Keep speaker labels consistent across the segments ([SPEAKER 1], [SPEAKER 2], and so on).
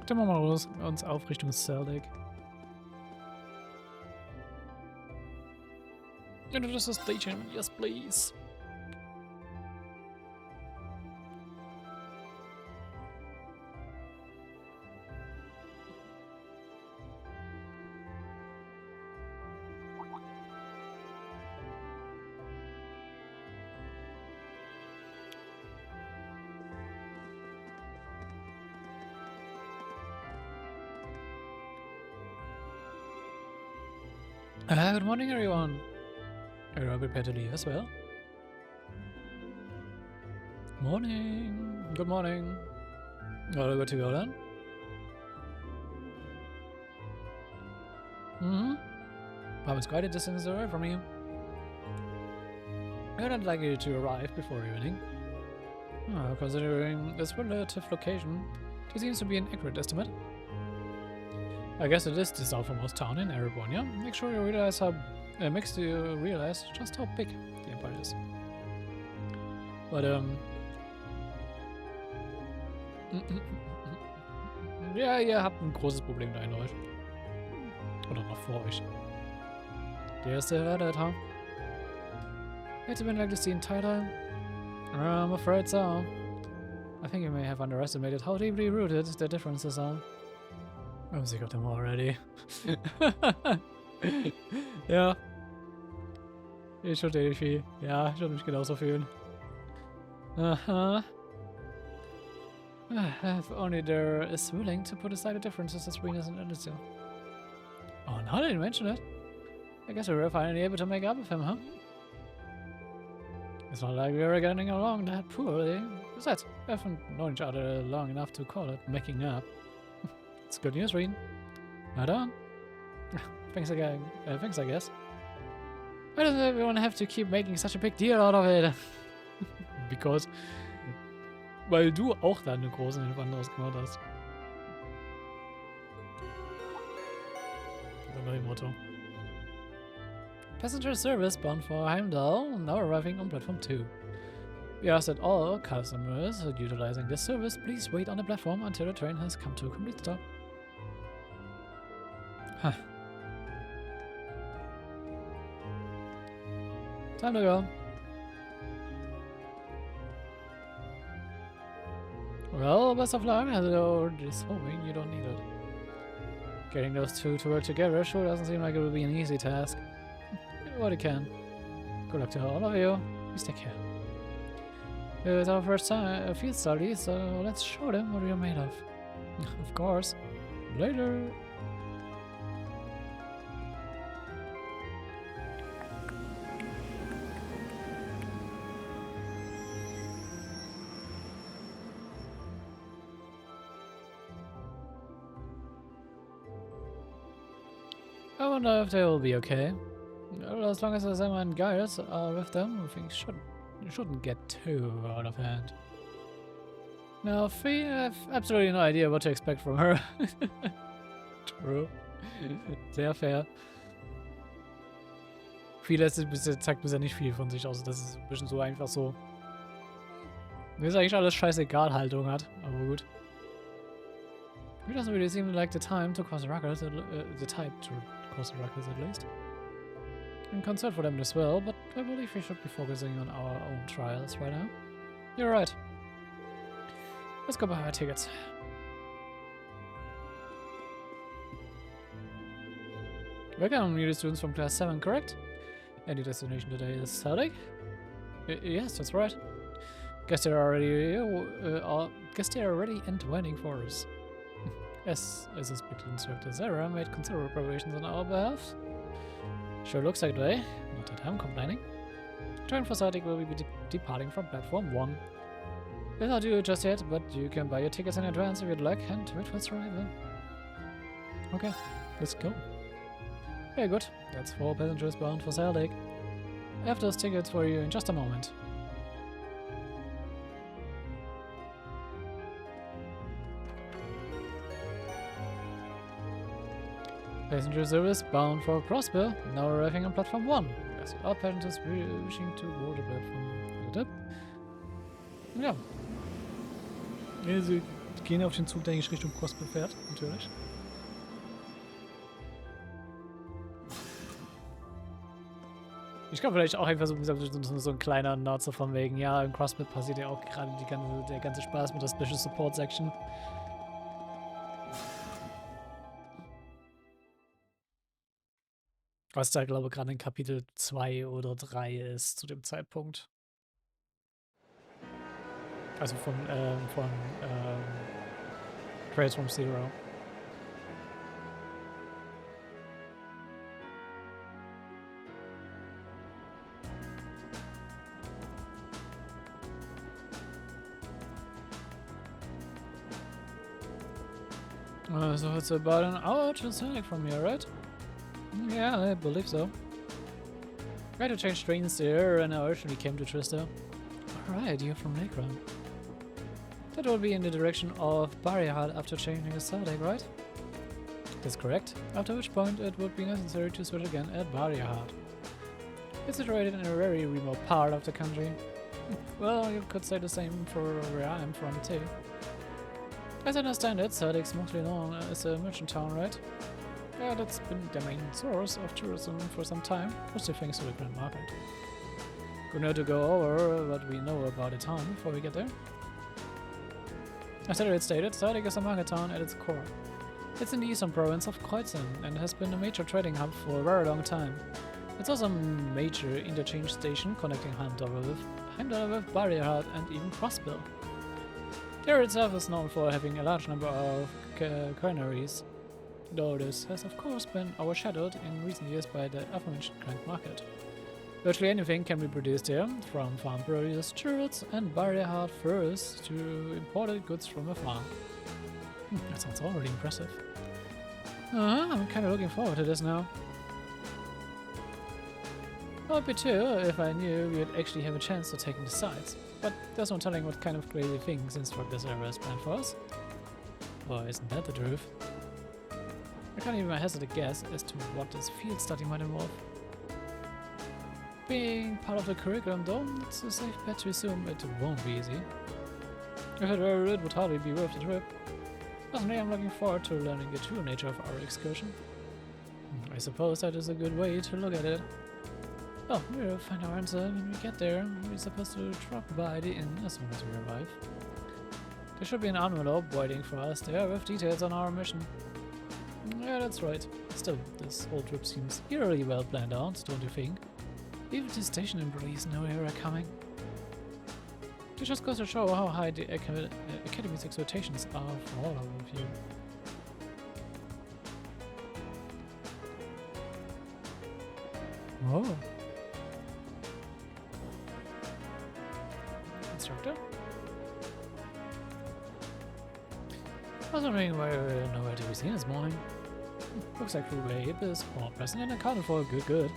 [SPEAKER 1] Dann machen wir uns auf Richtung Celdic. Into the station, yes please. Good morning, everyone. Are you all prepared to leave as well? Morning. Good morning. All good to go then? Pub is quite a distance away from you. I would not like you to arrive before evening. Considering this relative location, it seems to be an accurate estimate. I guess it is the southernmost town in Erebonia. Makes you realize just how big the empire is. But ja, ihr habt ein großes Problem da in euch. Oder noch vor euch. Der erste Reddit, huh? It's been like this the entire time. I'm afraid so. I think you may have underestimated how deeply rooted the differences are. I'm sick of them already. Ja. Ich verstehe dich viel. Ja, ich würde mich genauso fühlen. Aha. If only there is willing to put aside the differences between us and Elysia. Oh, now that you mention it. I guess we were finally able to make up with him, huh? It's not like we were getting along that poorly. Besides, we haven't known each other long enough to call it making up. It's good news, Reed. Right on. Thanks again. Thanks, I guess. Why does everyone have to keep making such a big deal out of it? Because... Weil du auch da eine große Hilfe draus gemacht hast. Das war mein Motto. Passenger service bound for Heimdall, now arriving on platform 2. We ask that all customers utilizing this service please wait on the platform until the train has come to a complete stop. Huh. Time to go. Well, best of luck, although just hoping you don't need it. Getting those two to work together sure doesn't seem like it will be an easy task. You do what you can. Good luck to all of you. Please take care. It's our first time field study, so let's show them what we are made of. Of course. Later. I wonder if they will be okay. Well, as long as the Emma and Gaius are with them, things shouldn't get too out of hand. Now, Fee, I have absolutely no idea what to expect from her. True. Sehr fair. Fee zeigt bisher nicht viel von sich aus. Das ist ein bisschen so einfach so. Mir ist eigentlich alles scheißegal Haltung hat, aber gut. It doesn't really seem like the time to cross the records, the type to cross the records at least. I'm concerned for them as well, but I believe we should be focusing on our own trials right now. You're right. Let's go buy our tickets. Welcome, new students from class 7, correct? And your destination today is Celdic? Yes, that's right. Guess they're already and waiting for us. As suspected instructor Zara made considerable preparations on our behalf. Sure looks like today. Not that I'm complaining. Train for Celtic will be departing from platform 1. It's not due just yet, but you can buy your tickets in advance if you'd like and wait for its arrival. Okay, let's go. Very good. That's 4 passengers bound for Celtic. I have those tickets for you in just a moment. Passenger service bound for Crossbell, now arriving on platform 1. Yes, all passengers wishing to board the platform. Ja. Gehen auf den Zug, der eigentlich Richtung Crossbell fährt, natürlich. Ich glaube vielleicht auch einfach so ein kleiner Nerd so von wegen, ja, im Crossbell passiert ja auch gerade der ganze Spaß mit der Special Support Section. Was da, glaube ich, gerade in Kapitel 2 oder 3 ist zu dem Zeitpunkt. Also von Trails from Zero. So it's about an hour to Celdic from here, right? Yeah, I believe so. I had to change trains there, and I originally came to Trista. Alright, you're from Necron. That will be in the direction of Barrihard after changing to Celdic, right? That's correct, after which point it would be necessary to switch again at Barrihard. It's situated in a very remote part of the country. Well, you could say the same for where I'm from too. As I understand it, Celdic's mostly known as a merchant town, right? Yeah, that's been the main source of tourism for some time, mostly thanks to the Grand Market. Good note to go over what we know about the town before we get there. As Celdic stated, Celdic is a market town at its core. It's in the eastern province of Kreuzen and has been a major trading hub for a very long time. It's also a major interchange station connecting Heimdall with Barrihard and even Crossbell. The area itself is known for having a large number of granaries, though this has of course been overshadowed in recent years by the aforementioned Grand Market. Virtually anything can be produced here, from farm produce, turrets and Barrihard furs to imported goods from afar. That sounds already impressive. I'm kinda looking forward to this now. I would be too if I knew we would actually have a chance to take the sides, but there's no telling what kind of crazy things Instructor's Era has planned for us. Or isn't that the truth? I can't even hazard a guess as to what this field study might involve. Being part of the curriculum though, it's a safe bet to assume it won't be easy. If it were, it would hardly be worth the trip. Personally, I'm looking forward to learning the true nature of our excursion. I suppose that is a good way to look at it. Well, we'll find our answer when we get there. We're supposed to drop by the inn as soon as we arrive. There should be an envelope waiting for us there with details on our mission. Yeah, that's right. Still, this whole trip seems eerily well planned out, don't you think? Even the station employees know we are coming. It just goes to show how high the Academy's expectations are for all of you. Oh. Instructor? I was wondering where to be seen this morning. Looks like Frage is more present and accounted for good.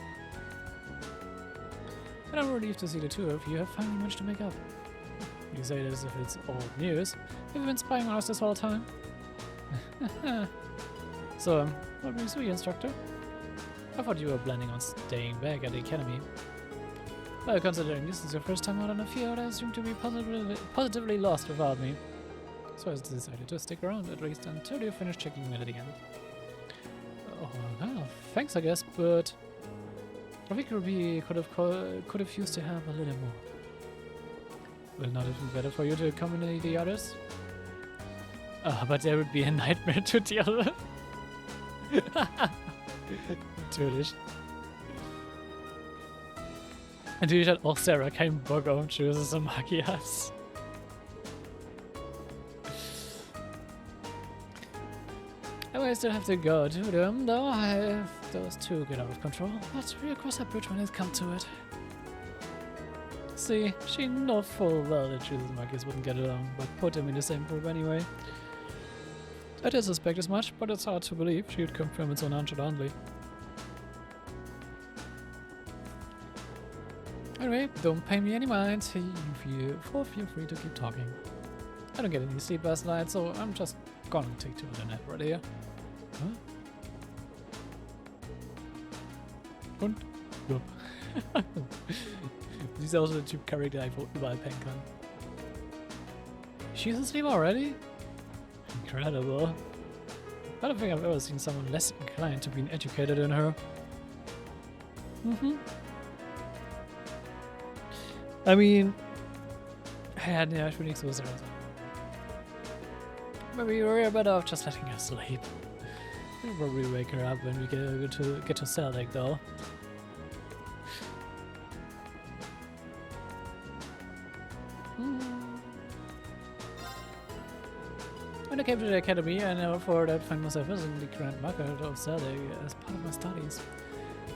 [SPEAKER 1] And I'm relieved to see the two of you have finally managed to make up. You say this as if it's old news. Have you been spying on us this whole time? So, what brings you, Instructor? I thought you were planning on staying back at the Academy. Well, considering this is your first time out on the field, I assume to be positively lost without me. So I decided to stick around at least until you finish checking in at the end. Oh, well, thanks I guess, but I think Ruby could have used to have a little more. Will not have been better for you to accompany the others? But there would be a nightmare to deal with. Natürlich. Natürlich hat auch Sarah keinen Bock auf Tschüss und Magias. I still have to go to them, though I have those two get out of control. But we'll cross that bridge when it comes to it. See, she knows full well that Tschüss and Magias wouldn't get along, but put them in the same group anyway. I did suspect as much, but it's hard to believe she would confirm it so nonchalantly. Anyway, don't pay me any mind. Feel free to keep talking. I don't get any sleep last night, so I'm just gonna take to the nap right here. Huh? Und? Jupp. Sie ist auch so der Typ Charakter, der einfach überall pennen kann. She's asleep already? Incredible. I don't think I've ever seen someone less inclined to being educated than her. I mean, ja, ich will nichts so sagen. Maybe we're better off just letting her sleep. We'll probably wake her up when we get to Celdic, though. When I came to the academy, I never thought I'd find myself visiting the grand market of Celdic as part of my studies.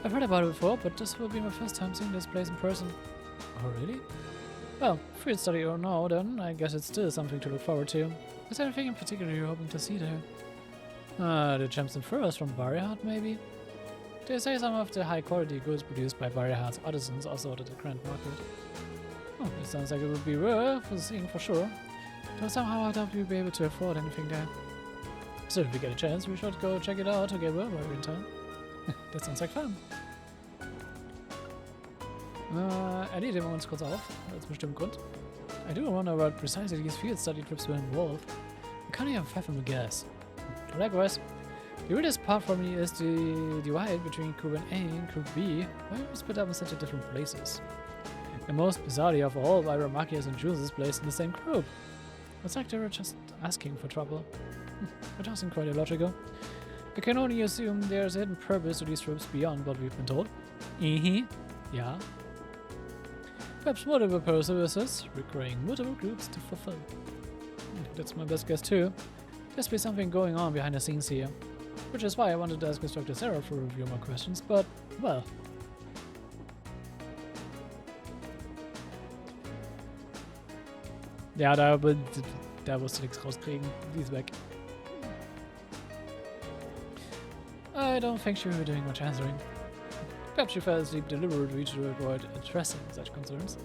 [SPEAKER 1] I've heard about it before, but this will be my first time seeing this place in person. Oh, really? Well, field study or no, then I guess it's still something to look forward to. Is there anything in particular you're hoping to see there? The gems and furs from Barrihard, maybe? They say some of the high-quality goods produced by Barrihard's artisans are sold at the grand market. Oh, it sounds like it would be worth seeing for sure. Though somehow I doubt we'll be able to afford anything there. So if we get a chance, we should go check it out together while we're in town. That sounds like fun. Erledige wir uns kurz auf, aus bestimmten Grund. I do wonder what precisely these field study trips will involve. I can't even fathom a guess. Likewise, the weirdest part for me is the divide between Group A and Group B. Why are we split up in such different places? And most bizarrely of all, why were Marcus and Jules placed in the same group? It's like they were just asking for trouble. It doesn't quite illogical. I can only assume there's a hidden purpose to these trips beyond what we've been told. Yeah. Perhaps multiple purposes, requiring multiple groups to fulfill. That's my best guess too. There's be something going on behind the scenes here. Which is why I wanted to ask Instructor Sarah for a review more questions, but, well. Ja, da wirst du nichts rauskriegen. Die ist weg. I don't think she will be doing much answering. Perhaps she fell asleep deliberately to avoid addressing such concerns.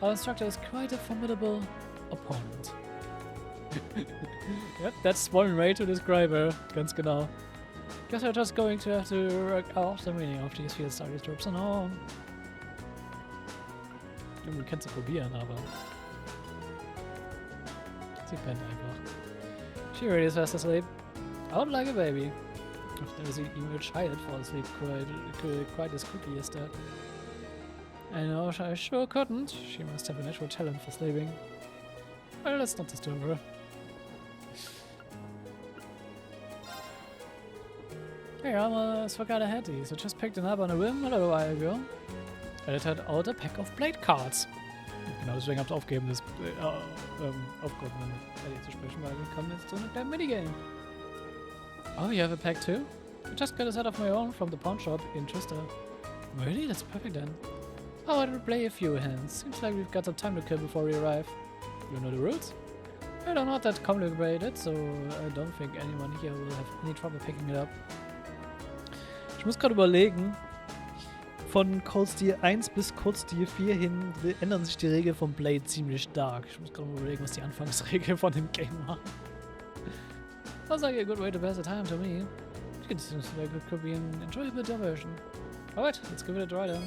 [SPEAKER 1] Our instructor is quite a formidable opponent. Yep, that's one way to describe her. Ganz genau. Guess we're just going to have to work out the meaning of these field study trips and all. Du kannst sie probieren, aber sie pennt einfach. She really is fast asleep. Out like a baby. I've never seen even a child fall asleep quite as quickly as that. I know, I sure couldn't. She must have a natural talent for sleeping. Well, let's not disturb her. Hey, I almost forgot I had these. I just picked them up on a whim a little while ago. And it had out a pack of blade cards. Genau, deswegen habe ich aufgegeben, das aufgehoben, mit Ellie zu sprechen, weil wir kommen jetzt zu einem kleinen Minigame. Oh, you have a pack too? I just got a set of my own from the pawn shop in Trista. Really? That's perfect then. Oh, I'll play a few hands. Seems like we've got some time to kill before we arrive. You know the rules? I don't know that complicated, so I don't think anyone here will have any trouble picking it up. Ich muss gerade überlegen, von Code Steel 1 bis Code Steel 4 hin ändern sich die Regeln von Blade ziemlich stark. Ich muss gerade mal überlegen, was die Anfangsregeln von dem Game waren. Sounds like a good way to pass the time to me. It seems like it could be an enjoyable diversion. Alright, let's give it a try then.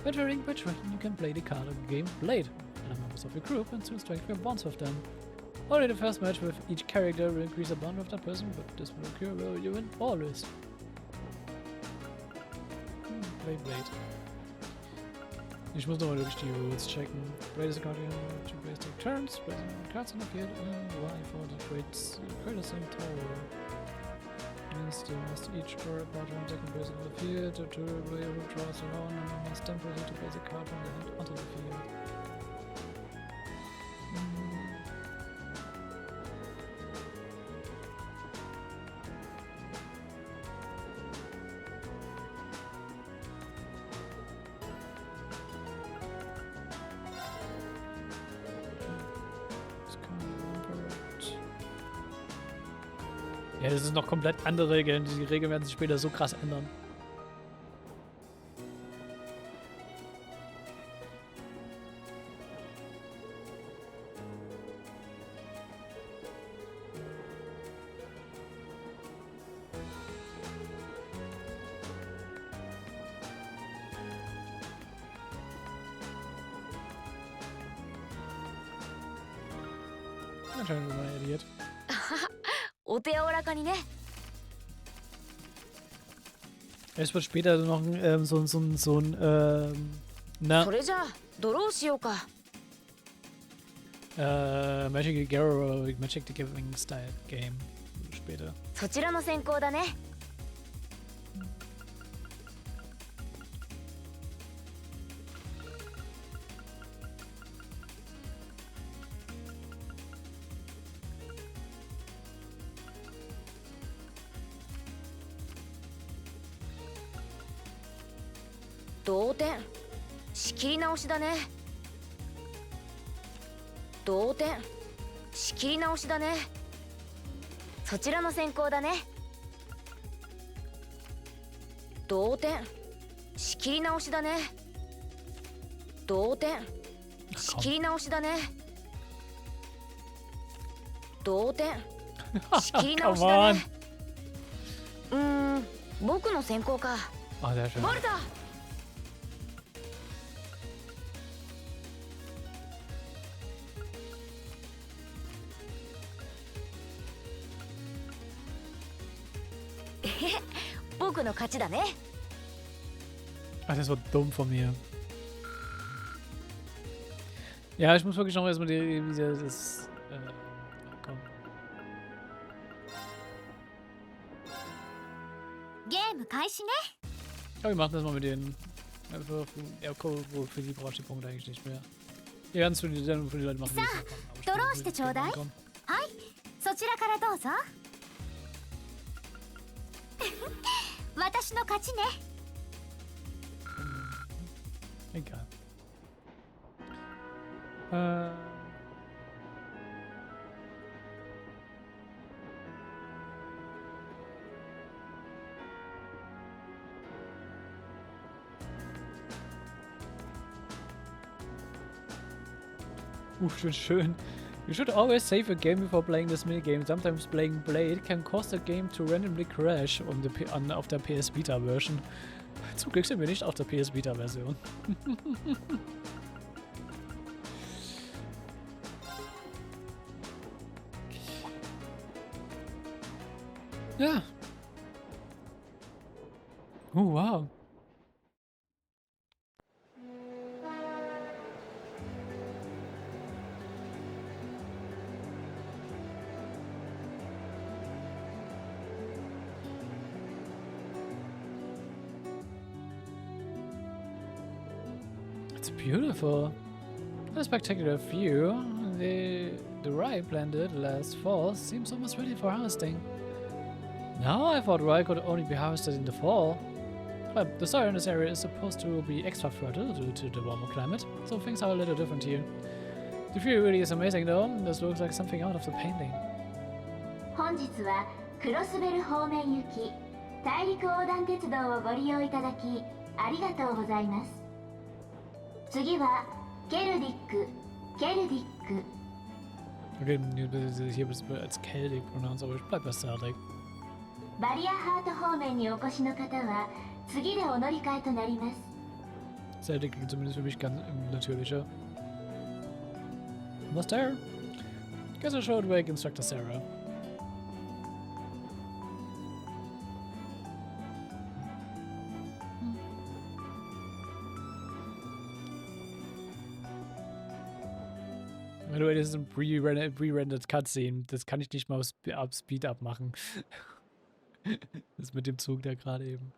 [SPEAKER 1] Venturing by train, you can play the card of the game Blade. Allow members of your group and soon strengthen your bonds with them. Only the first match with each character will increase a bond with that person, but this will occur where you win always. Blade. Ich muss nochmal wirklich die Rules checken. Blade is a guardian to place take turns, placing cards on the field and rely for the greatest in tower. Means they must each draw a card from second place of the field, the player who draws alone and must then proceed to place a card from the hand onto the field. Ja, das sind noch komplett andere Regeln. Die Regeln werden sich später so krass ändern. Anscheinend bin ich ein Idiot.
[SPEAKER 2] お手柔らかにね。
[SPEAKER 1] Es wird später noch na,
[SPEAKER 2] それじゃあドローしようか。
[SPEAKER 1] Magic the Giving Style Game später.
[SPEAKER 2] そちらの先行だね。同点。仕切り直しだね。同点。仕切り直しだね。そちらの先行だね。同点。仕切り直しだね。同点。仕切り直しだね。同点。仕切り直しだね。僕の先行か。
[SPEAKER 1] Ah, sehr schön.
[SPEAKER 2] ボルト。僕の勝ちだね。
[SPEAKER 1] Ach, das war dumm von mir. Ja, ich muss wirklich noch erstmal das. Komm.
[SPEAKER 2] ゲーム開始ね。
[SPEAKER 1] Ja, wir machen das mal mit den. Ja, wo für die brauchst du die Punkte eigentlich nicht mehr. Wir werden es für die Leute machen, die es noch machen.
[SPEAKER 2] ドローしてちょうだい。はい、そちらからどうぞ。私の勝ちね。
[SPEAKER 1] Egal. Schön. You should always save a game before playing this minigame. Sometimes playing Blade can cause the game to randomly crash auf der PS Vita Version. Zum Glück sind wir nicht auf der PS Vita Version. Ja. Oh, wow. It's beautiful. A spectacular view. The rye planted last fall seems almost ready for harvesting. Now I thought rye could only be harvested in the fall. But the soil in this area is supposed to be extra fertile due to the warmer climate, so things are a little different here. The view really is amazing though. This looks like something out of the painting.
[SPEAKER 3] 本日はクロスベル方面行き大陸横断鉄道をご利用いただきありがとうございます。次はケルディック。
[SPEAKER 1] Okay, hier wird es als Celdic pronounced, aber ich bleib bei Celdic.
[SPEAKER 3] バリアハート方面にお越しの方は次でお乗り換えとなります。
[SPEAKER 1] Celdic klingt zumindest für mich ganz natürlicher. Was there? Guess I showed wake Instructor Sarah. By the way, das ist ein pre-rendered Cutscene. Das kann ich nicht mal auf Speed up machen. Das mit dem Zug da gerade eben.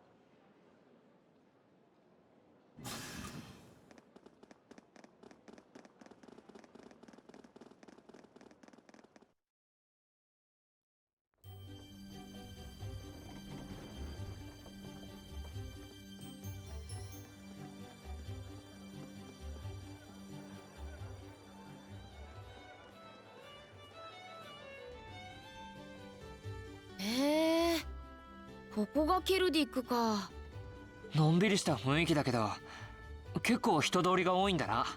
[SPEAKER 2] Hier ここがケルディックか。
[SPEAKER 4] のんびりした雰囲気だけど、結構人通りが多いんだな。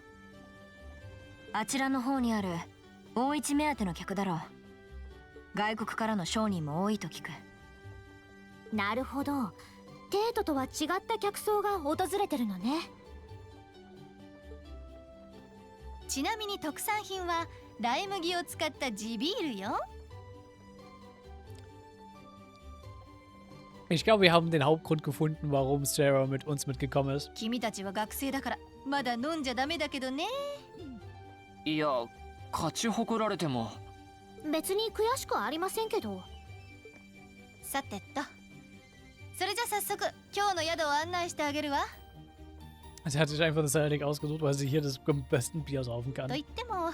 [SPEAKER 2] あちらの方にある大一目当ての客だろう。外国からの商人も多いと聞く。なるほど。テートとは違った客層が訪れてるのね。ちなみに特産品はライ麦を使った地ビールよ。
[SPEAKER 1] Ich glaube, wir haben den Hauptgrund gefunden, warum Sarah mit uns mitgekommen ist.
[SPEAKER 2] 君たちは学生だからまだ飲んじゃダメだけどね。
[SPEAKER 4] いや勝ち誇られても。
[SPEAKER 2] 別に悔しくありませんけど。さてと、それじゃ早速今日の宿を案内してあげるわ。
[SPEAKER 1] Sie hat sich einfach das Celdic ausgesucht, weil sie hier das am besten Bier saufen
[SPEAKER 2] と
[SPEAKER 1] kann.
[SPEAKER 2] 言っても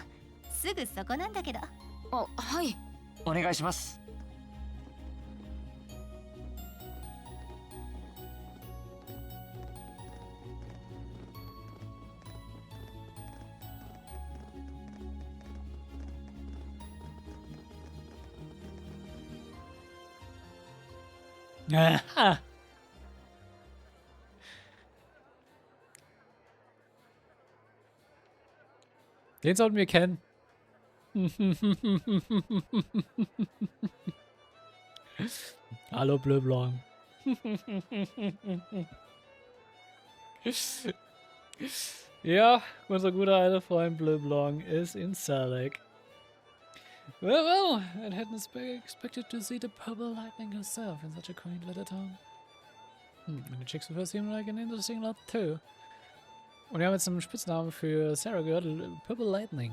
[SPEAKER 2] すぐそこなんだけど。あ、はい。
[SPEAKER 4] お願いします。
[SPEAKER 1] Aha. Den sollten wir kennen. Hallo Blöblong. Ja, unser guter alter Freund Blöblong ist in Celdic. Well, I hadn't expected to see the purple lightning herself in such a quaint little town. And the chicks with her seem like an interesting lot too. Und wir haben jetzt einen Spitznamen für Sarah gehört, Purple Lightning.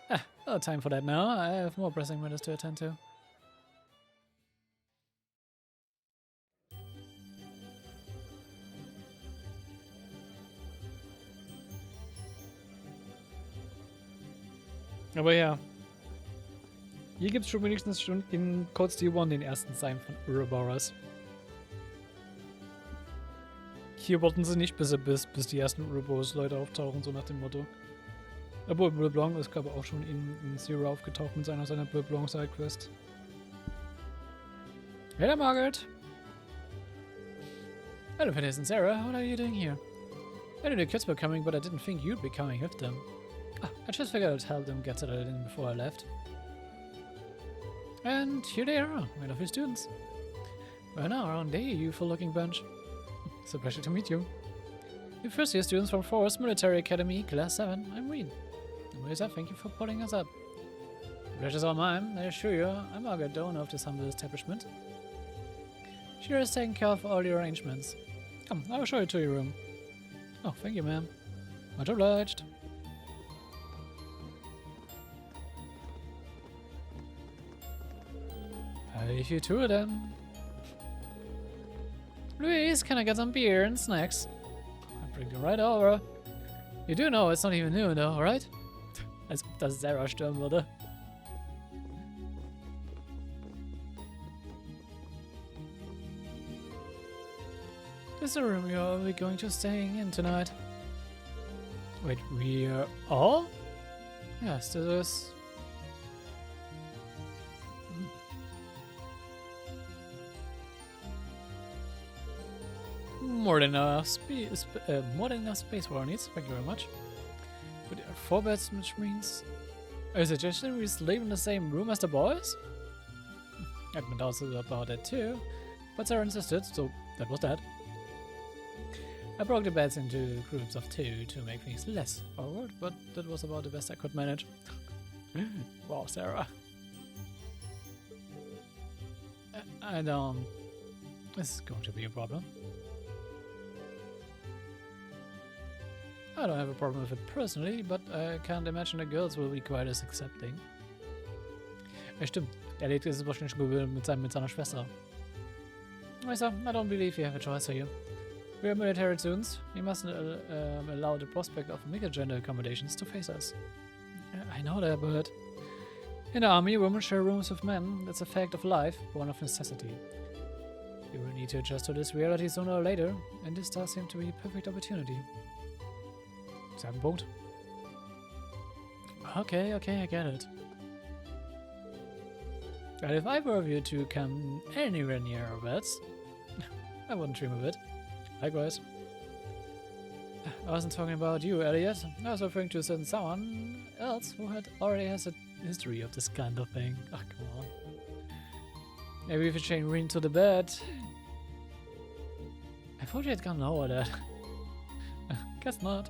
[SPEAKER 1] Ah, no time for that now. I have more pressing matters to attend to. Aber ja. Hier gibt es schon wenigstens schon in Code Steel 1 den ersten Sign von Erebonia. Hier warten sie nicht, bis die ersten Erebonia-Leute auftauchen, so nach dem Motto. Obwohl, Bleu ist, glaube ich, auch schon in Zero aufgetaucht mit seiner Bleu Sidequest. Hey there, Margaret! Hello, Phineas and Sarah, what are you doing here? I knew the kids were coming, but I didn't think you'd be coming with them. Ah, I just figured I'd help them get settled in before I left. And here they are, my lovely students. Well now, aren't they, you full-looking bunch? It's a pleasure to meet you. You're first-year students from Forest Military Academy, Class 7. I'm Ween. Anyways, thank you for putting us up. The pleasure's all mine, I assure you. I'm Margaret, the owner of this humble establishment. She has taken care of all the arrangements. Come, I will show you to your room. Oh, thank you, ma'am. Much obliged. I leave you to it then. Louise, can I get some beer and snacks? I'll bring them right over. You do know it's not even noon though, right? Als ob das Sarah stören würde. This is the room you're going to staying in tonight. Wait, we're all? Yes, this is... More than enough space for our needs. Thank you very much. But there are 4 beds, which means a suggestion we sleep in the same room as the boys. I'd been also about that too, but Sarah insisted, so that was that. I broke the beds into groups of 2 to make things less awkward, but that was about the best I could manage. Wow, Sarah. I don't... This is going to be a problem. I don't have a problem with it personally, but I can't imagine the girls will be quite as accepting. Ja, stimmt. Er lebt es wahrscheinlich schon mit seiner Schwester. Also, I don't believe you have a choice here. We are military students. We mustn't allow the prospect of mixed gender accommodations to face us. I know that, but in the army, women share rooms with men. That's a fact of life, born of necessity. You will need to adjust to this reality sooner or later, and this does seem to be a perfect opportunity. Punkt. Okay, I get it. But if either of you two come anywhere near our beds, I wouldn't dream of it. Likewise. I wasn't talking about you, Elliot. I was referring to a certain someone else who already has a history of this kind of thing. Oh, come on. Maybe if you chain Reen to the bed. I thought you had gone over that. Guess not.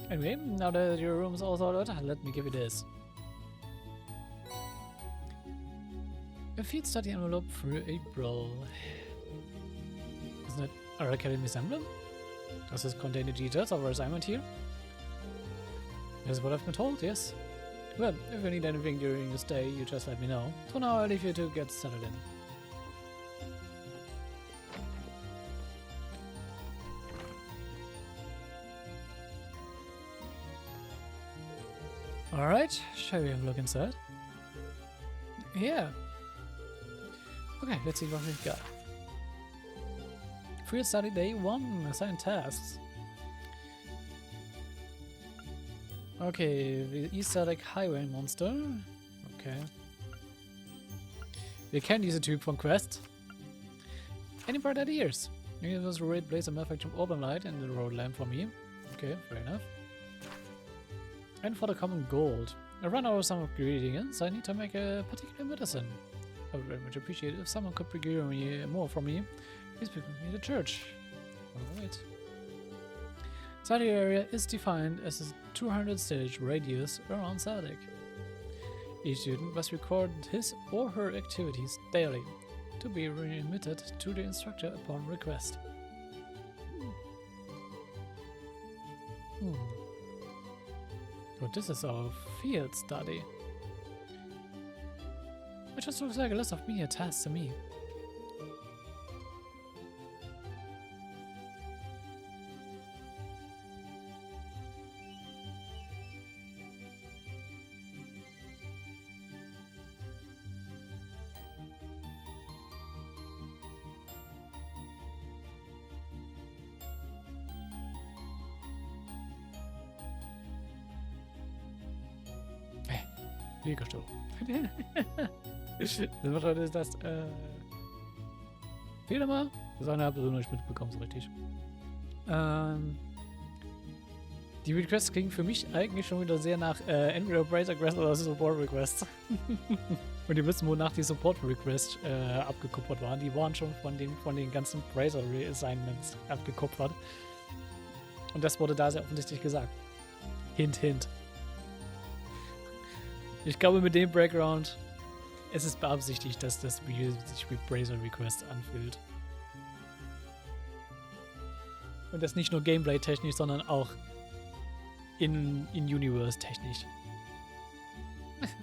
[SPEAKER 1] Anyway, now that your room is all sorted, let me give you this. A field study envelope through April. Isn't it our academy's emblem? Does this contain the details of our assignment here? That's what I've been told, yes. Well, if you need anything during your stay, you just let me know. For now, I'll leave you to get settled in. Alright, shall we have a look inside? Yeah. Okay, let's see what we've got. Field study day 1, assigned tasks. Okay, the Celdic highway monster. Okay. Wir kennen diese Typ von Quest. Any bright ideas? Maybe this red blaze a malfunction urban light and the road lamp for me. Okay, fair enough. And for the common gold. I run out of some ingredients. I need to make a particular medicine. I would very much appreciate it if someone could procure me more from me. Please pick me the church. Alright. Study area is defined as a 200 stage radius around Celdic. Each student must record his or her activities daily to be remitted to the instructor upon request. Oh, this is our field study. It just looks like a list of menial tasks to me. Liegestuhl. Was ist das? Fehler mal? Das eine habt ihr so nicht mitbekommen, so richtig. Die Requests klingen für mich eigentlich schon wieder sehr nach entweder Brace Request oder Support Requests. Und ihr wisst, wonach die Support Requests abgekupfert waren. Die waren schon von den ganzen Bracer Reassignments abgekupfert. Und das wurde da sehr offensichtlich gesagt. Hint, hint. Ich glaube, mit dem Background es ist beabsichtigt, dass das Spiel sich wie Bracer Request anfühlt. Und das nicht nur Gameplay-technisch, sondern auch in-Universe-technisch.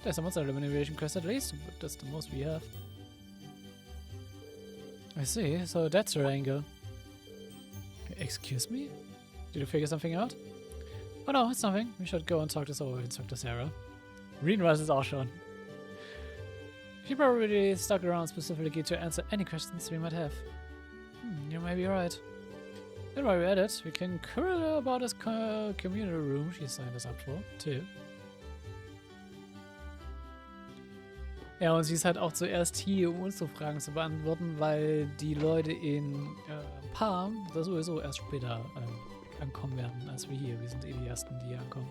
[SPEAKER 1] There's a monster elimination quest at least, but that's the most we have. I see, so that's her angle. Excuse me? Did you figure something out? Oh no, it's nothing. We should go and talk this over with Instructor Sarah. Reinrise ist auch schon. She probably stuck around specifically to answer any questions we might have. You may be right. And while we're at it, we can query her about this community room she signed us up for, too. Ja, und sie ist halt auch zuerst hier, um unsere Fragen zu beantworten, weil die Leute in Palm da sowieso erst später ankommen werden, als wir hier. Wir sind eh die Ersten, die hier ankommen.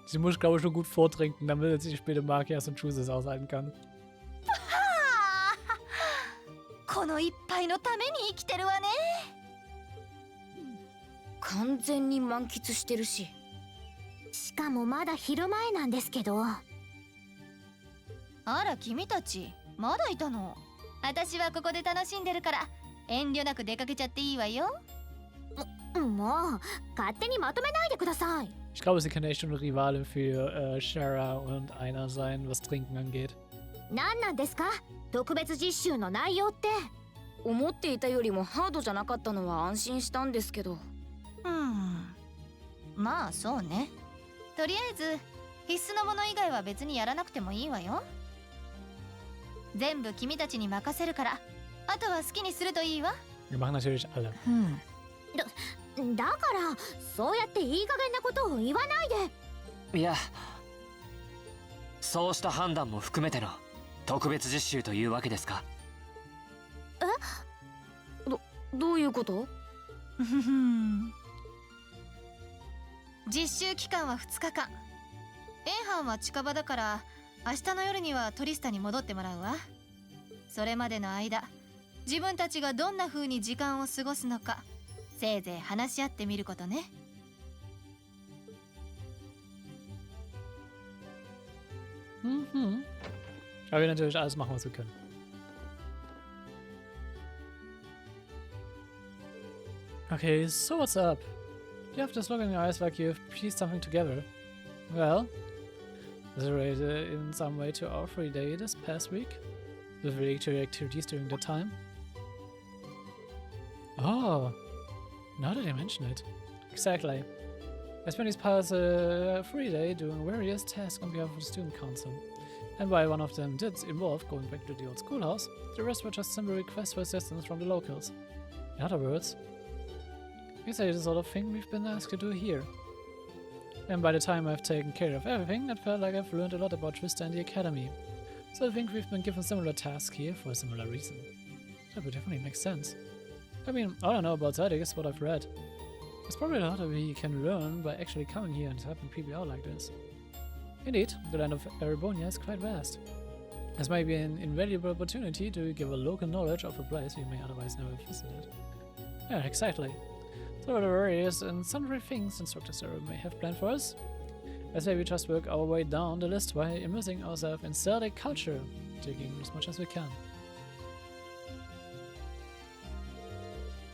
[SPEAKER 1] Sie muss, glaube ich, schon gut vortrinken, damit sie später Markias und Chooses aushalten kann.
[SPEAKER 2] この一杯のために生きてるわね。完全に満喫してるし。しかもまだ昼前なんですけど。あら君たち、まだいたの。私はここで楽しんでるから、遠慮なく出かけちゃっていいわよ。もう、勝手にまとめないでください。
[SPEAKER 1] Ich glaube, sie kann echt schon eine Rivalin für Shara und Einer sein, was Trinken angeht.
[SPEAKER 2] 何なんですか？特別実習の内容って。思っていたよりもハードじゃなかったのは安心したんですけど。まあそうね。とりあえず必須のもの以外は別にやらなくてもいいわよ。全部君たちに任せるから、あとは好きにするといいわ。
[SPEAKER 1] Wir machen natürlich alle.
[SPEAKER 2] だからそうやっていい加減なことを言わないで。
[SPEAKER 4] いや、そうした判断も含めての特別実習というわけですか。
[SPEAKER 2] どういうこと？実習期間は2日間。エンハンは近場だから明日の夜にはトリスタに戻ってもらうわ。それまでの間自分たちがどんな風に時間を過ごすのかせいぜい話し合ってみることね。
[SPEAKER 1] Mhm. Aber wir natürlich alles machen, was wir können. Okay, so what's up? You have this look in your eyes like you've pieced something together. Well, is it related in some way to our free day this past week? With regulatory activities during that time? Oh, now that I mention it. Exactly. I spent this past free day doing various tasks on behalf of the student council. And while one of them did involve going back to the old schoolhouse, the rest were just simple requests for assistance from the locals. In other words, exactly the sort of thing we've been asked to do here. And by the time I've taken care of everything, it felt like I've learned a lot about Twister and the Academy. So I think we've been given similar tasks here for a similar reason. That would definitely make sense. I mean, all I know about Celdic is what I've read. There's probably a lot that we can learn by actually coming here and helping people out like this. Indeed, the land of Erebonia is quite vast. This might be an invaluable opportunity to give a local knowledge of a place we may otherwise never visited. Yeah, exactly. So the various and sundry things instructors may have planned for us. I say we just work our way down the list by immersing ourselves in Celtic culture, taking as much as we can.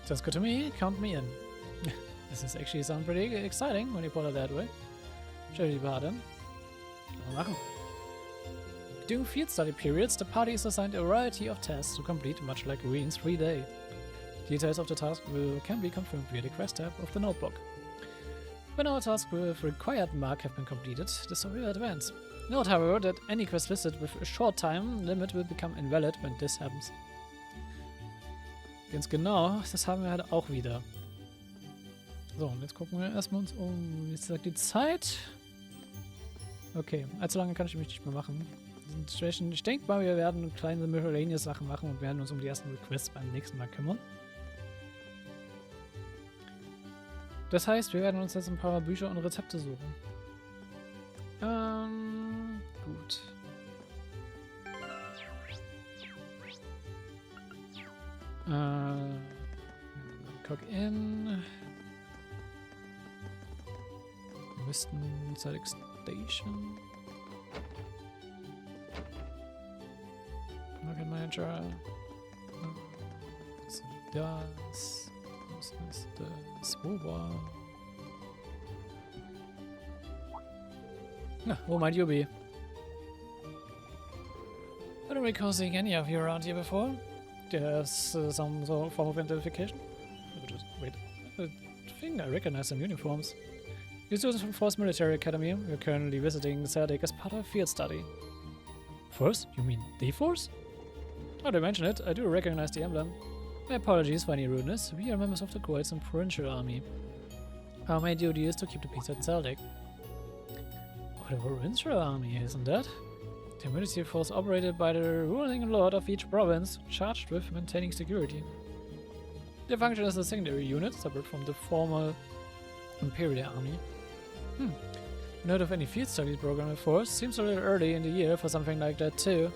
[SPEAKER 1] Sounds good to me, count me in. This is actually sound pretty exciting when you put it that way. Stell die Baden. Machen. During field study periods, the party is assigned a variety of tasks to complete, much like Reen's free day. Details of the task can be confirmed via the quest tab of the notebook. When all tasks with required mark have been completed, the story will advance. Note, however, that any quest listed with a short time limit will become invalid when this happens. Ganz genau, das haben wir halt auch wieder. So, und jetzt gucken wir erstmal uns um. Jetzt sagt die Zeit. Okay, allzu lange kann ich mich nicht mehr machen. Ich denke mal, wir werden kleine miscellaneous Sachen machen und werden uns um die ersten Requests beim nächsten Mal kümmern. Das heißt, wir werden uns jetzt ein paar Bücher und Rezepte suchen. Gut. Cock in. Wir müssten Celdic Station. Market Manager. Das ist das. Was ist das? Wo war? Na, wo might you be? I don't recall seeing any of you around here before. There's some sort of form of identification. Wait, I think I recognize some uniforms. You're students from Force Military Academy. We're currently visiting Celdic as part of a field study. Force? You mean the Force? Now to mention it, I do recognize the emblem. My apologies for any rudeness. We are members of the Croats and Provincial Army. Our main duty is to keep the peace at Celdic. What a Provincial Army, isn't that? The military force operated by the ruling lord of each province, charged with maintaining security. Their function is a secondary unit, separate from the formal Imperial Army. Note of any field studies program in force. Seems a little early in the year for something like that too.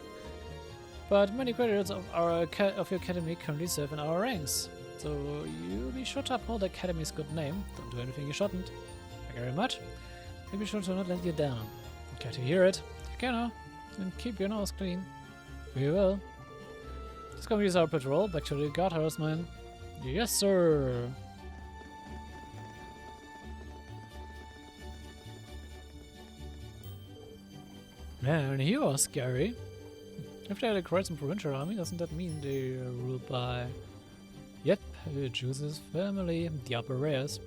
[SPEAKER 1] But many graduates of your academy currently serve in our ranks. So you be sure to uphold the academy's good name. Don't do anything you shouldn't. Thank you very much. And be sure to not let you down. Glad to hear it. Take care now. And keep your nose clean. We will. Let's go use our patrol back to the guardhouse, man. Yes, sir. Man, he was scary. If they had a Croats and Provincial Army, doesn't that mean they are ruled by... Yep, Juice's family, the upper rares.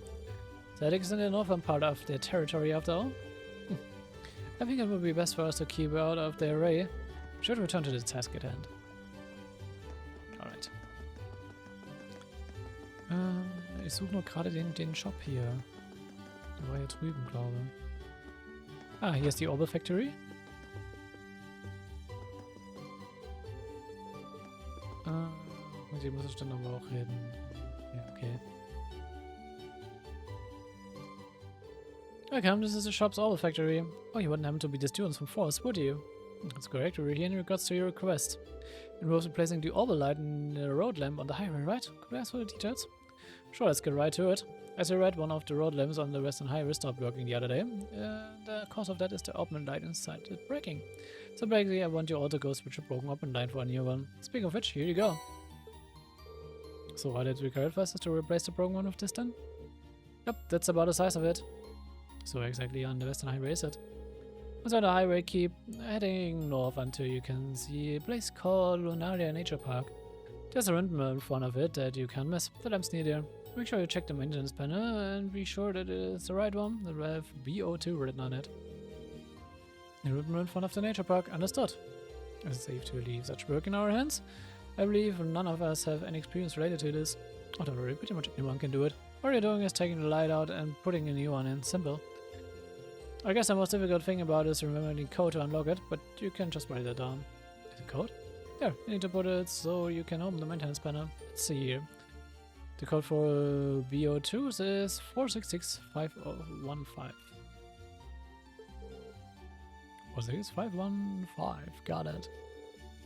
[SPEAKER 1] Celdic is in the northern part of their territory after all. I think it would be best for us to keep out of their way. Should return to the task at hand. Alright. Ich suche nur gerade den Shop hier. Der war hier drüben, glaube ich. Ah, hier ist die Orbital Factory. Mit dem muss ich dann aber auch reden. Ja, okay. Welcome, this is the shop's Orbital Factory. Oh, you wouldn't happen to be the students from Force, would you? That's correct, we're here in regards to your request. involves replacing the orbital light in the road lamp on the highway, right? Could we ask for the details? Sure, let's get right to it. As I read, one of the road lamps on the western highway stopped working the other day. The cause of that is the open light inside it breaking. So basically, I want you all to go switch a broken open light for a new one. Speaking of which, here you go. So what it required first is to replace the broken one with this then? Yep, that's about the size of it. So exactly on the western highway is it. Once on the highway, keep heading north until you can see a place called Lunaria Nature Park. There's a windmill in front of it that you can't miss. The lamp's near there. Make sure you check the maintenance panel and be sure that it's the right one that will have BO2 written on it. The windmill in front of the nature park, understood. Is it safe to leave such work in our hands? I believe none of us have any experience related to this. Oh, don't worry, pretty much anyone can do it. All you're doing is taking the light out and putting a new one in. Simple. I guess the most difficult thing about it is remembering the code to unlock it, but you can just write it down. The code? There, you need to put it so you can open the maintenance panel. Let's see here. The code for BO2 is 4665015. 46515, got it.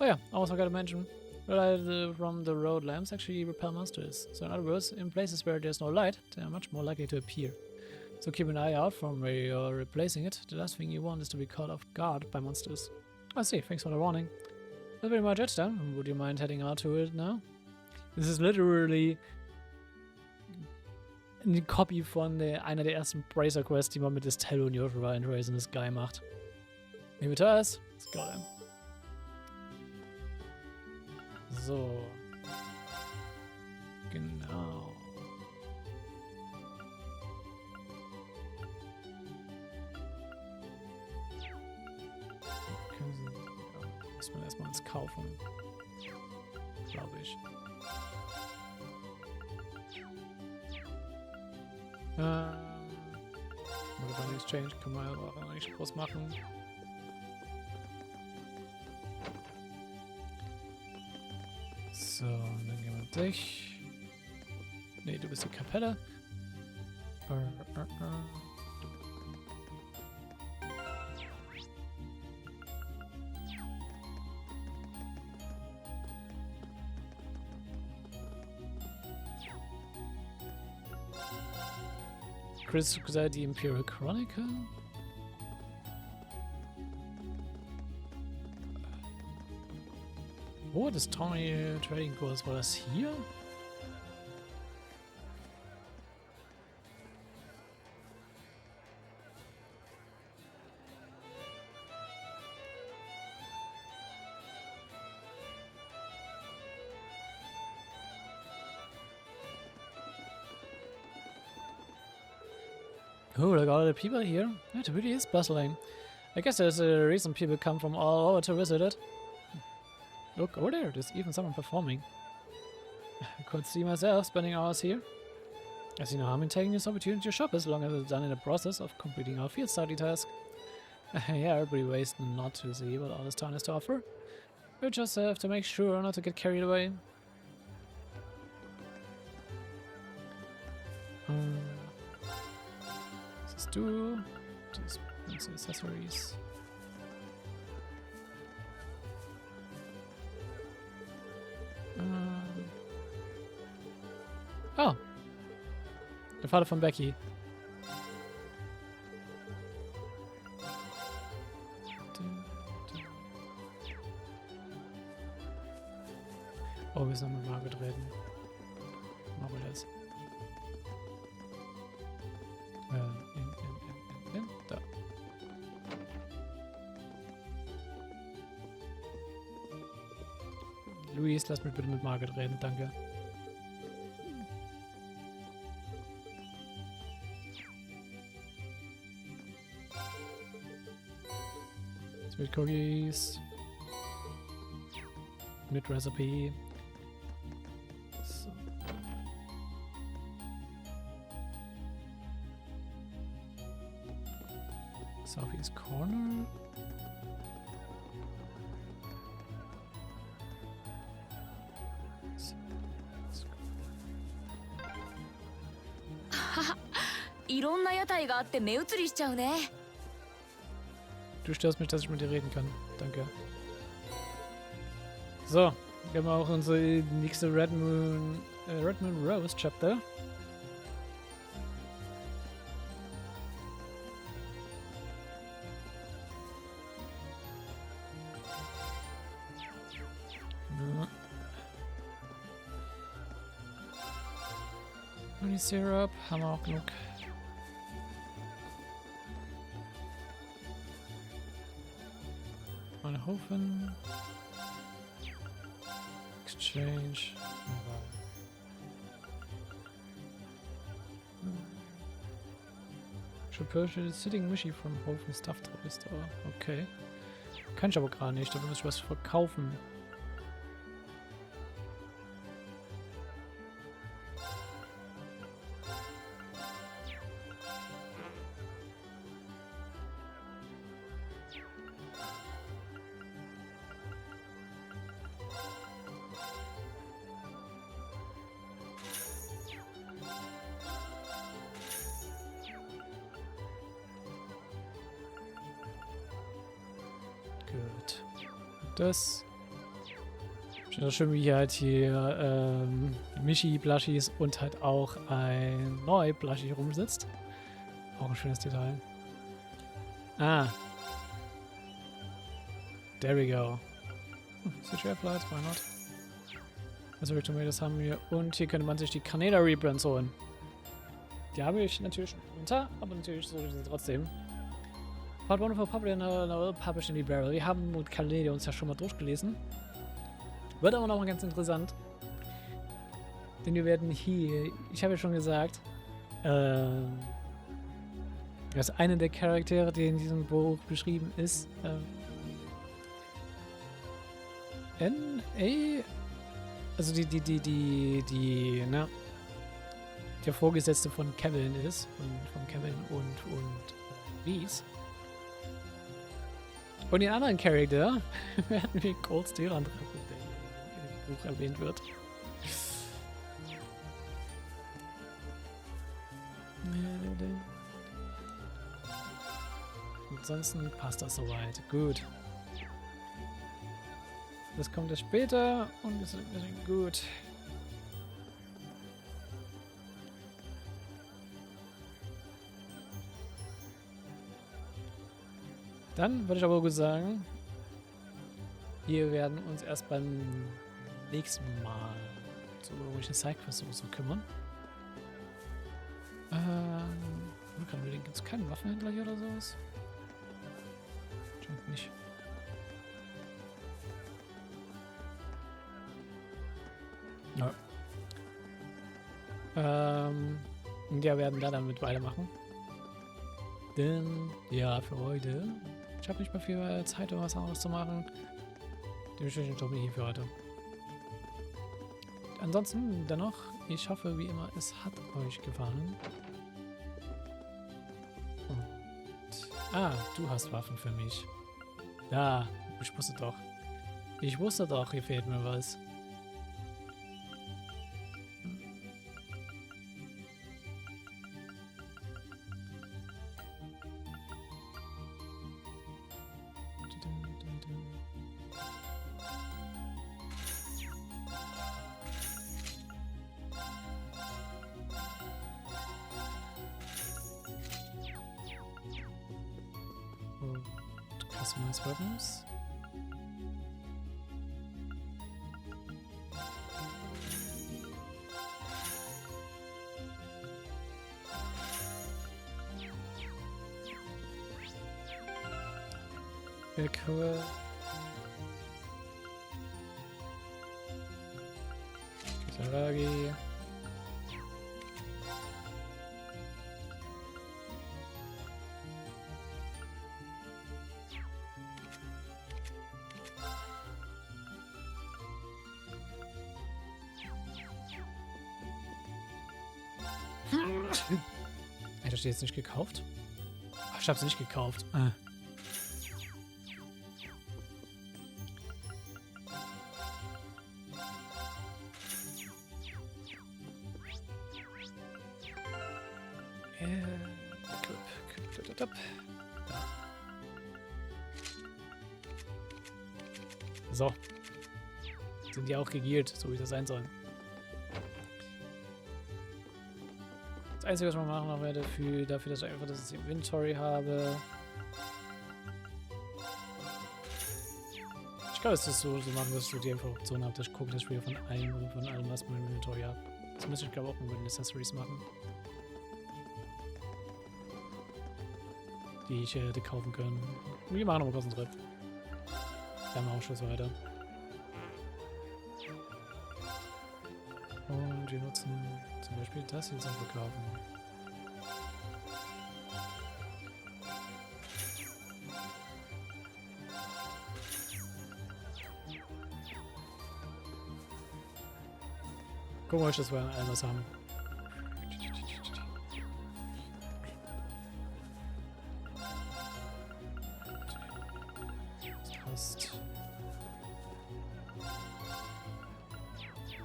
[SPEAKER 1] Oh yeah, I also gotta mention, the light from the road lamps actually repel monsters. So in other words, in places where there's no light, they are much more likely to appear. So keep an eye out from where you're replacing it. The last thing you want is to be caught off guard by monsters. I see, thanks for the warning. That's pretty much it then. Would you mind heading out to it now? This ist literally eine Copy von einer der ersten Bracer Quests, die man mit Estelle und Joshua in Rise in the Sky macht. Leave it to us. Let's go then. So. Genau. Muss man erstmal uns kaufen. Glaube ich. Modifying Exchange kann man aber auch nicht groß machen. So, dann gehen wir dich. Ne, du bist die Kapelle. Chris gesagt, die Imperial Chronicle. Oh, das Tony Trading Kurs, war das hier? Oh, look at all the people here. It really is bustling. I guess there's a reason people come from all over to visit it. Look, over there, there's even someone performing. I could see myself spending hours here. I see no harm in taking this opportunity to shop as long as it's done in the process of completing our field study task. Yeah, everybody wastes not to see what all this town has to offer. We just have to make sure not to get carried away. This do. Just accessories. Oh. Der Vater von Becky. Oh, wir sind mit Margaret reden. Machen wir das. Da. Luis, lass mich bitte mit Margaret reden, danke. Sweet Cookies. Mit Recipe. So. Sophie's Corner. So.
[SPEAKER 2] いろんな屋台があって目移りしちゃうね。
[SPEAKER 1] Du störst mich, dass ich mit dir reden kann. Danke. So, wir haben auch unsere nächste Red Moon Rose Chapter. Ja. Honey Syrup haben wir auch genug. Meine Hofen. Exchange. Should purchase sitting Mishi from Hofen Stuff Toy Store. Okay. Kann ich aber gerade nicht, dafür muss ich was verkaufen. Gut. Das. Ich finde das schön, wie hier Michi-Blushis und halt auch ein Neu-Blushie rumsitzt. Auch ein schönes Detail. Ah. There we go. CGI Flights, why not? Also Victor Tomatoes haben wir. Und hier könnte man sich die Kanal Rebrands holen. Die habe ich natürlich schon runter, aber natürlich so ich sie trotzdem. Part 1 of Public Novel Published in the Barrel. Wir haben mit Kanal uns ja schon mal durchgelesen. Wird aber noch mal ganz interessant. Denn wir werden hier, ich habe ja schon gesagt, dass einer der Charaktere, die in diesem Buch beschrieben ist, also der Vorgesetzte von Kevin ist, von Kevin und Reese. Und den anderen Charakter werden wir kurz Deran treffen, der in dem Buch erwähnt wird. Ansonsten passt das soweit. Gut. Das kommt erst später und ist ein bisschen gut. Dann würde ich aber gut sagen, wir werden uns erst beim nächsten Mal so irgendwelche Sidequests so kümmern. Gibt es keinen Waffenhändler hier oder sowas? Scheint nicht. Ja. Ja, werden da damit weitermachen. Denn, ja, für heute. Ich habe nicht mehr viel Zeit, um was anderes zu machen. Dementsprechend stoppe ich hier für heute. Ansonsten, dennoch, ich hoffe, wie immer, es hat euch gefallen. Und, du hast Waffen für mich. Ja, ich wusste doch. Ich wusste doch, hier fehlt mir was. Customize weapons. Very cool. Frage. Hätte ich die jetzt nicht gekauft? Ach, ich habe sie nicht gekauft. So. Sind die auch gegiert, so wie das sein soll. Das Einzige, was ich mal machen werde, dafür, dass ich einfach das Inventory habe. Ich glaube, es ist so machen, dass ich die einfach Optionen habe, dass ich gucke, dass ich wieder von allem was mein Inventory habe. Das müsste ich, glaube ich, auch mit den Accessories machen. Die ich hätte kaufen können. Wir machen aber kurz einen Trip. Wir haben auch schon weiter. Und wir nutzen zum Beispiel das hier zum Verkaufen. Gucken wir euch, dass wir all was haben.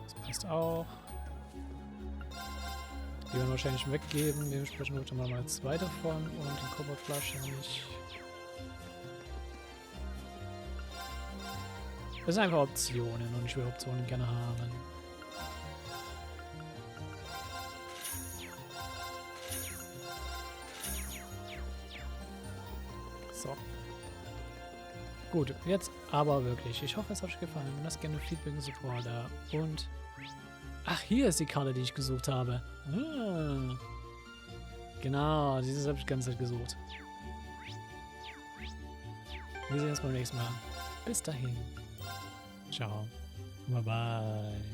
[SPEAKER 1] Das passt auch. Die werden wir wahrscheinlich weggeben. Dementsprechend wird man mal 2 davon und den Koboldflasche nicht. Das sind einfach Optionen und ich will Optionen gerne haben. So. Gut, jetzt aber wirklich. Ich hoffe, es hat euch gefallen. Lasst gerne Feedback und Support da. Und... Ach, hier ist die Karte, die ich gesucht habe. Ah. Genau, dieses habe ich die ganze Zeit gesucht. Wir sehen uns beim nächsten Mal. Bis dahin. Ciao. Bye bye.